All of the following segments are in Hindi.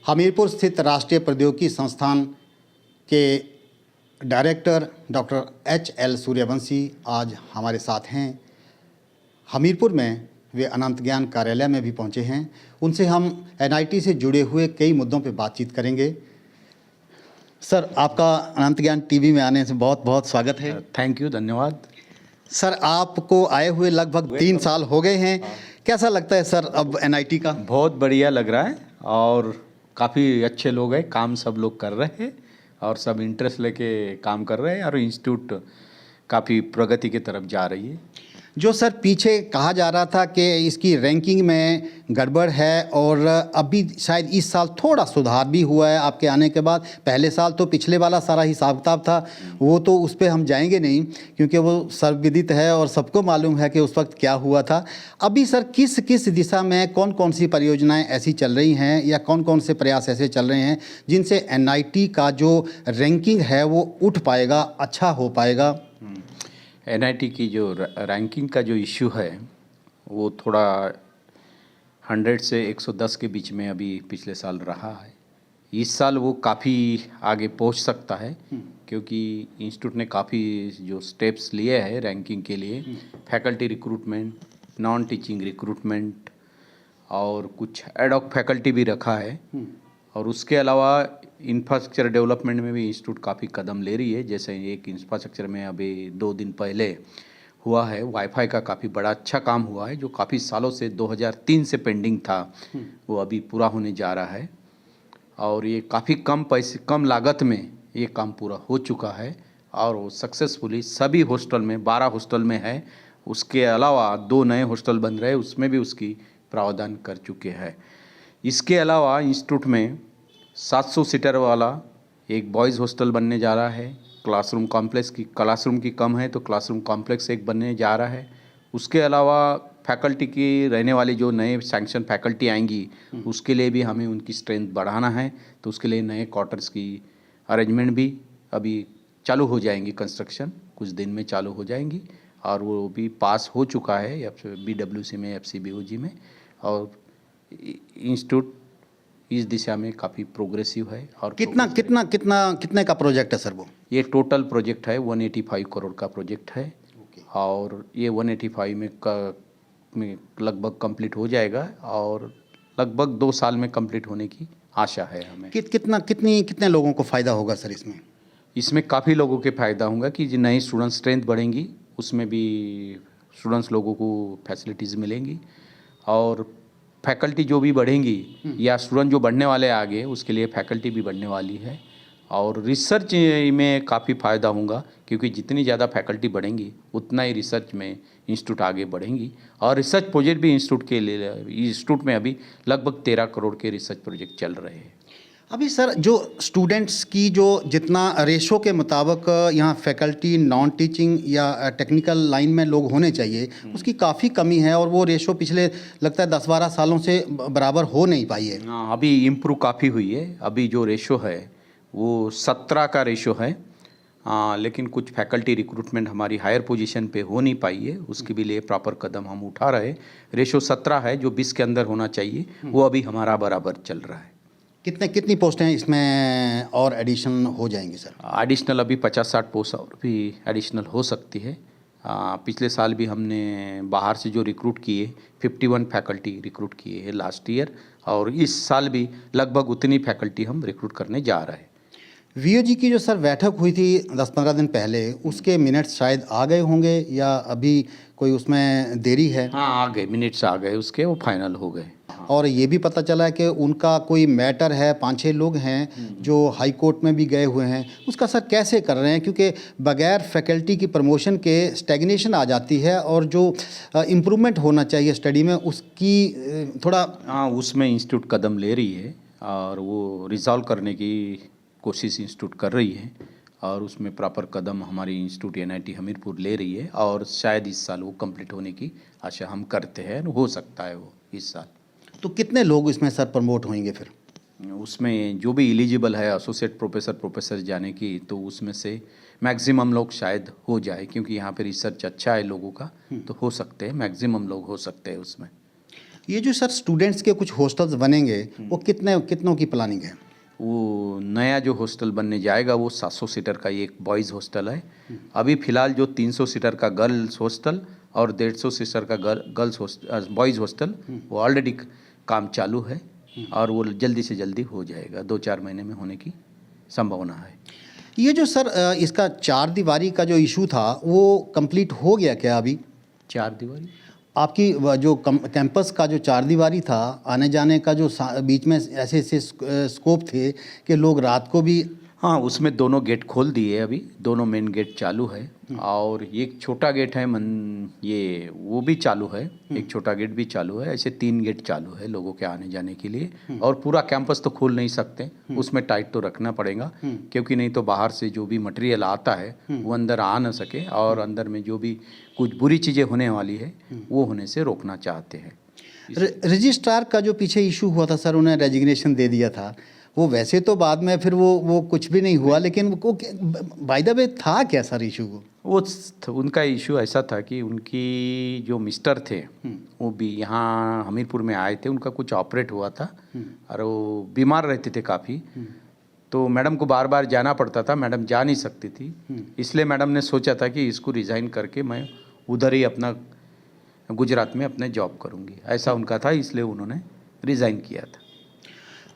हमीरपुर स्थित राष्ट्रीय प्रौद्योगिकी संस्थान के डायरेक्टर डॉक्टर H.L. सूर्यवंशी आज हमारे साथ हैं। हमीरपुर में वे अनंत ज्ञान कार्यालय में भी पहुंचे हैं। उनसे हम NIT से जुड़े हुए कई मुद्दों पर बातचीत करेंगे। सर, आपका अनंत ज्ञान टीवी में आने से बहुत बहुत स्वागत है। थैंक यू, धन्यवाद। सर, आपको आए हुए लगभग 3 साल हो गए हैं। कैसा लगता है सर अब NIT का? बहुत बढ़िया लग रहा है और काफ़ी अच्छे लोग हैं, काम सब लोग कर रहे हैं और सब इंटरेस्ट लेके काम कर रहे हैं और इंस्टीट्यूट काफ़ी प्रगति की तरफ जा रही है। जो सर पीछे कहा जा रहा था कि इसकी रैंकिंग में गड़बड़ है और अभी शायद इस साल थोड़ा सुधार भी हुआ है आपके आने के बाद। पहले साल तो पिछले वाला सारा हिसाब किताब था, वो तो उस पर हम जाएंगे नहीं क्योंकि वो सर्वविदित है और सबको मालूम है कि उस वक्त क्या हुआ था। अभी सर किस किस दिशा में कौन कौन सी परियोजनाएं ऐसी चल रही हैं या कौन कौन से प्रयास ऐसे चल रहे हैं जिनसे NIT का जो रैंकिंग है वो उठ पाएगा, अच्छा हो पाएगा? NIT की जो रैंकिंग का जो इश्यू है वो थोड़ा 100 से 110 के बीच में अभी पिछले साल रहा है। इस साल वो काफ़ी आगे पहुंच सकता है क्योंकि इंस्टीट्यूट ने काफ़ी जो स्टेप्स लिए हैं रैंकिंग के लिए, faculty recruitment, non teaching recruitment और कुछ एडॉक फैकल्टी भी रखा है। और उसके अलावा इंफ्रास्ट्रक्चर डेवलपमेंट में भी इंस्टीट्यूट काफ़ी कदम ले रही है। जैसे एक इंफ्रास्ट्रक्चर में अभी 2 दिन पहले हुआ है, वाईफाई का काफ़ी बड़ा अच्छा काम हुआ है जो काफ़ी सालों से 2003 से पेंडिंग था, वो अभी पूरा होने जा रहा है और ये काफ़ी कम लागत में ये काम पूरा हो चुका है और वो सक्सेसफुली सभी हॉस्टल में 12 हॉस्टल में है। उसके अलावा 2 नए हॉस्टल बन रहे, उसमें भी उसकी प्रावधान कर चुके हैं। इसके अलावा इंस्टीट्यूट में 700 सीटर वाला एक बॉयज़ हॉस्टल बनने जा रहा है। क्लासरूम की कम है तो क्लासरूम कॉम्प्लेक्स एक बनने जा रहा है। उसके अलावा फैकल्टी की रहने वाली जो नए सैंक्शन फैकल्टी आएंगी उसके लिए भी हमें उनकी स्ट्रेंथ बढ़ाना है, तो उसके लिए नए क्वार्टर्स की अरेंजमेंट भी अभी चालू हो जाएंगी, कंस्ट्रक्शन कुछ दिन में चालू हो जाएंगी और वो भी पास हो चुका है BWC में, FCBOG में। और इंस्टीट्यूट इस दिशा में काफ़ी प्रोग्रेसिव है। और कितने का प्रोजेक्ट है सर वो? ये टोटल प्रोजेक्ट है 185 करोड़ का प्रोजेक्ट है और ये 185 में लगभग कंप्लीट हो जाएगा और लगभग 2 साल में कंप्लीट होने की आशा है हमें। कितने लोगों को फ़ायदा होगा सर इसमें? इसमें काफ़ी लोगों के फ़ायदा होगा कि जो नई स्टूडेंट स्ट्रेंथ बढ़ेंगी उसमें भी स्टूडेंट्स लोगों को फैसिलिटीज़ मिलेंगी और फैकल्टी जो भी बढ़ेंगी या स्टूडेंट जो बढ़ने वाले आगे उसके लिए फैकल्टी भी बढ़ने वाली है और रिसर्च में काफ़ी फ़ायदा होगा क्योंकि जितनी ज़्यादा फैकल्टी बढ़ेंगी उतना ही रिसर्च में इंस्टीट्यूट आगे बढ़ेंगी। और रिसर्च प्रोजेक्ट भी इंस्टीट्यूट में अभी लगभग 13 करोड़ के रिसर्च प्रोजेक्ट चल रहे हैं। अभी सर जो स्टूडेंट्स की जो जितना रेशो के मुताबिक यहाँ फैकल्टी नॉन टीचिंग या टेक्निकल लाइन में लोग होने चाहिए उसकी काफ़ी कमी है और वो रेशो पिछले लगता है 10-12 सालों से बराबर हो नहीं पाई है। हाँ, अभी इम्प्रूव काफ़ी हुई है। अभी जो रेशो है वो 17 का रेशो है। लेकिन कुछ फैकल्टी रिक्रूटमेंट हमारी हायर पोजीशन पे हो नहीं पाई है, उसके भी लिए प्रॉपर कदम हम उठा रहे हैं। रेशो 17 है जो 20 के अंदर होना चाहिए, वो अभी हमारा बराबर चल रहा है। कितनी पोस्टें इसमें और एडिशन हो जाएंगी सर? एडिशनल अभी 50-60 पोस्ट और भी एडिशनल हो सकती है। पिछले साल भी हमने बाहर से जो रिक्रूट किए 51 फैकल्टी रिक्रूट किए हैं लास्ट ईयर और इस साल भी लगभग उतनी फैकल्टी हम रिक्रूट करने जा रहे हैं। VOG की जो सर बैठक हुई थी 10-15 दिन पहले, उसके मिनट्स शायद आ गए होंगे या अभी कोई उसमें देरी है? हाँ, आ गए, मिनट्स आ गए उसके, वो फाइनल हो गए। और ये भी पता चला है कि उनका कोई मैटर है, 5-6 लोग हैं जो हाई कोर्ट में भी गए हुए हैं। उसका सर कैसे कर रहे हैं क्योंकि बगैर फैकल्टी की प्रमोशन के स्टैग्नेशन आ जाती है और जो इम्प्रूवमेंट होना चाहिए स्टडी में उसकी थोड़ा। हाँ, उसमें इंस्टीट्यूट कदम ले रही है और वो रिजॉल्व करने की कोशिश इंस्टीट्यूट कर रही है और उसमें प्रॉपर कदम हमारी इंस्टीट्यूट NIT हमीरपुर ले रही है और शायद इस साल वो कंप्लीट होने की आशा हम करते हैं। हो सकता है वो इस साल। तो कितने लोग इसमें सर प्रमोट होंगे फिर? उसमें जो भी एलिजिबल है एसोसिएट प्रोफेसर जाने की, तो उसमें से मैक्सिमम लोग शायद हो जाए क्योंकि यहाँ पे रिसर्च अच्छा है लोगों का, तो हो सकते हैं मैक्सिमम लोग हो सकते हैं उसमें। ये जो सर स्टूडेंट्स के कुछ हॉस्टल्स बनेंगे वो कितनों की प्लानिंग है? वो नया जो हॉस्टल बनने जाएगा वो 700 सीटर का एक बॉयज़ हॉस्टल है। अभी फ़िलहाल जो 300 सीटर का गर्ल्स हॉस्टल और 150 सीटर का गर्ल्स बॉयज़ हॉस्टल वो ऑलरेडी काम चालू है और वो जल्दी से जल्दी हो जाएगा, 2-4 महीने में होने की संभावना है। ये जो सर इसका चार दीवारी का जो इशू था वो कंप्लीट हो गया क्या अभी? 4 दीवारी आपकी जो कैंपस का जो चार दीवारी था, आने जाने का जो बीच में ऐसे ऐसे स्कोप थे कि लोग रात को भी, हाँ, उसमें दोनों गेट खोल दिए अभी, दोनों मेन गेट चालू है और एक छोटा गेट है ये वो भी चालू है, एक छोटा गेट भी चालू है, ऐसे 3 गेट चालू है लोगों के आने जाने के लिए। और पूरा कैंपस तो खोल नहीं सकते, उसमें टाइट तो रखना पड़ेगा क्योंकि नहीं तो बाहर से जो भी मटेरियल आता है वो अंदर आ ना सके और अंदर में जो भी कुछ बुरी चीज़ें होने वाली है वो होने से रोकना चाहते हैं। रजिस्ट्रार का जो पीछे इशू हुआ था सर, उन्हें रेजिग्नेशन दे दिया था, वो वैसे तो बाद में फिर वो कुछ भी नहीं हुआ, लेकिन वो बाय द वे था क्या सर इशू? वो उनका इशू ऐसा था कि उनकी जो मिस्टर थे वो भी यहाँ हमीरपुर में आए थे, उनका कुछ ऑपरेट हुआ था और वो बीमार रहते थे काफ़ी, तो मैडम को बार बार जाना पड़ता था, मैडम जा नहीं सकती थी, इसलिए मैडम ने सोचा था कि इसको रिज़ाइन करके मैं उधर ही अपना गुजरात में अपने जॉब करूँगी, ऐसा उनका था, इसलिए उन्होंने रिज़ाइन किया था।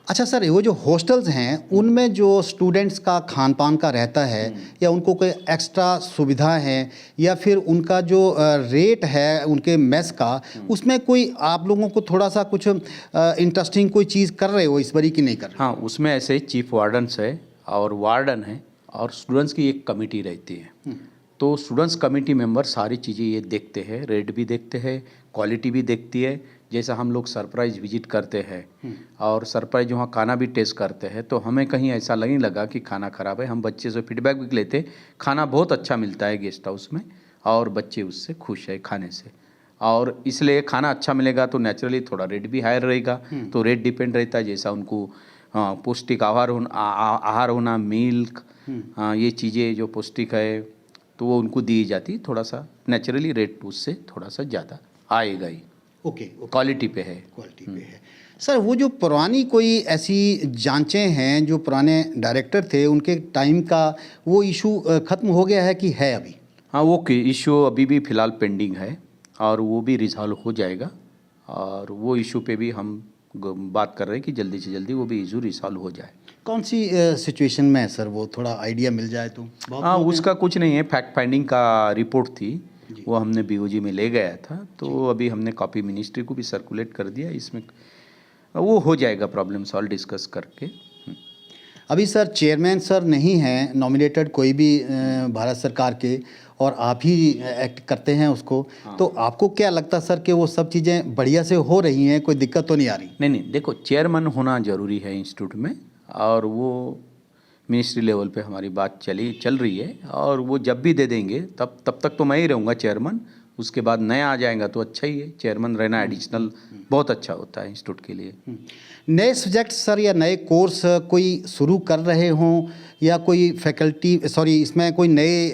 अच्छा सर, वो जो हॉस्टल्स हैं उनमें जो स्टूडेंट्स का खान पान का रहता है या उनको कोई एक्स्ट्रा सुविधा है या फिर उनका जो रेट है उनके मेस का, उसमें कोई आप लोगों को थोड़ा सा कुछ इंटरेस्टिंग कोई चीज़ कर रहे हो इस बारी की नहीं कर रहे? हाँ, उसमें ऐसे चीफ वार्डन्स है और वार्डन है और स्टूडेंट्स की एक कमेटी रहती है, तो स्टूडेंट्स कमेटी मेंबर सारी चीज़ें ये देखते हैं, रेट भी देखते हैं, क्वालिटी भी देखती है। जैसा हम लोग सरप्राइज़ विजिट करते हैं और सरप्राइज वहाँ खाना भी टेस्ट करते हैं, तो हमें कहीं ऐसा नहीं लगा कि खाना ख़राब है। हम बच्चे से फीडबैक भी लेते, खाना बहुत अच्छा मिलता है गेस्ट हाउस में और बच्चे उससे खुश है खाने से, और इसलिए खाना अच्छा मिलेगा तो नेचुरली थोड़ा रेट भी हायर रहेगा। तो रेट डिपेंड रहता है जैसा उनको पौष्टिक आहार होना, मिल्क, ये चीज़ें जो पौष्टिक है तो वो उनको दी जाती, थोड़ा सा नेचुरली रेट उससे थोड़ा सा ज़्यादा आएगा ही। ओके, क्वालिटी पे है। क्वालिटी पे है सर। वो जो पुरानी कोई ऐसी जांचें हैं जो पुराने डायरेक्टर थे उनके टाइम का, वो इशू ख़त्म हो गया है कि है अभी? हाँ, वो इशू अभी भी फ़िलहाल पेंडिंग है और वो भी रिजॉल्व हो जाएगा और वो इशू पे भी हम बात कर रहे हैं कि जल्दी से जल्दी वो भी इशू रिजॉल्व हो जाए। कौन सी सिचुएशन में है सर, वो थोड़ा आइडिया मिल जाए तो? हाँ, उसका कुछ नहीं है, फैक्ट फाइंडिंग का रिपोर्ट थी, वो हमने बीओजी में ले गया था, तो अभी हमने कॉपी मिनिस्ट्री को भी सर्कुलेट कर दिया, इसमें वो हो जाएगा प्रॉब्लम सॉल्व डिस्कस करके। अभी सर चेयरमैन सर नहीं हैं नॉमिनेटेड कोई भी भारत सरकार के, और आप ही एक्ट करते हैं उसको, तो आपको क्या लगता है सर कि वो सब चीज़ें बढ़िया से हो रही हैं, कोई दिक्कत तो नहीं आ रही? नहीं, देखो, चेयरमैन होना ज़रूरी है इंस्टीट्यूट में और वो मिनिस्ट्री लेवल पे हमारी बात चल रही है और वो जब भी दे देंगे तब तक तो मैं ही रहूँगा चेयरमैन, उसके बाद नया आ जाएगा तो अच्छा ही है, चेयरमैन रहना एडिशनल बहुत अच्छा होता है इंस्टीट्यूट के लिए। नए सब्जेक्ट सर या नए कोर्स कोई शुरू कर रहे हों या कोई फैकल्टी इसमें कोई नए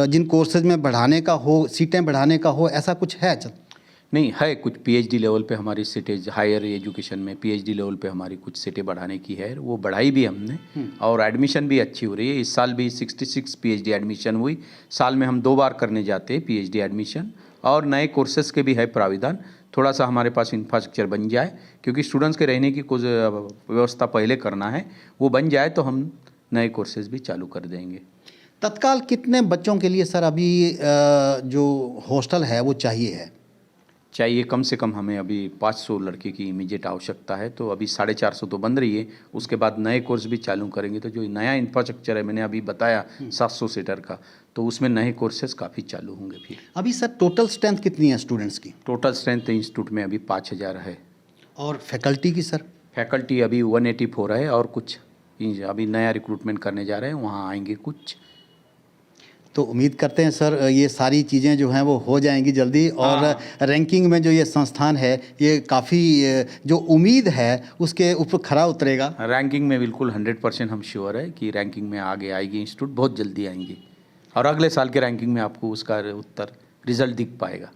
जिन कोर्सेज में बढ़ाने का हो, सीटें बढ़ाने का हो, ऐसा कुछ है? नहीं है, कुछ पीएचडी लेवल पे हमारी सीटें, हायर एजुकेशन में पीएचडी लेवल पे हमारी कुछ सीटें बढ़ाने की है, वो बढ़ाई भी हमने और एडमिशन भी अच्छी हो रही है। इस साल भी 66 पीएचडी एडमिशन हुई, साल में हम 2 बार करने जाते हैं पीएचडी एडमिशन, और नए कोर्सेज़ के भी है प्राविधान। थोड़ा सा हमारे पास इंफ्रास्ट्रक्चर बन जाए, क्योंकि स्टूडेंट्स के रहने की कुछ व्यवस्था पहले करना है, वो बन जाए तो हम नए कोर्सेज़ भी चालू कर देंगे। तत्काल कितने बच्चों के लिए सर अभी जो हॉस्टल है वो चाहिए? कम से कम हमें अभी 500 लड़के की इमीडिएट आवश्यकता है, तो अभी 450 तो बन रही है, उसके बाद नए कोर्स भी चालू करेंगे, तो जो नया इंफ्रास्ट्रक्चर है मैंने अभी बताया 700 सीटर का, तो उसमें नए कोर्सेज काफ़ी चालू होंगे। फिर अभी सर टोटल स्ट्रेंथ कितनी है स्टूडेंट्स की? टोटल स्ट्रेंथ इंस्टीट्यूट में अभी 5000 है। और फैकल्टी की सर? फैकल्टी अभी 184 है और कुछ अभी नया रिक्रूटमेंट करने जा रहे हैं, वहाँ आएंगे कुछ। तो उम्मीद करते हैं सर ये सारी चीज़ें जो हैं वो हो जाएंगी जल्दी, और रैंकिंग में जो ये संस्थान है ये काफ़ी जो उम्मीद है उसके ऊपर खरा उतरेगा। रैंकिंग में बिल्कुल 100% हम श्योर है कि रैंकिंग में आगे आएगी इंस्टीट्यूट, बहुत जल्दी आएंगे और अगले साल के रैंकिंग में आपको उसका उत्तर रिजल्ट दिख पाएगा।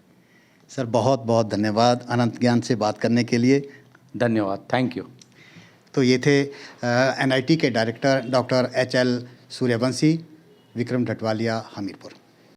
सर बहुत बहुत धन्यवाद अनंत ज्ञान से बात करने के लिए। धन्यवाद, थैंक यू। तो ये थे NIT के director doctor HL Suryavanshi, Vikram Dhatwalia, Hamirpur.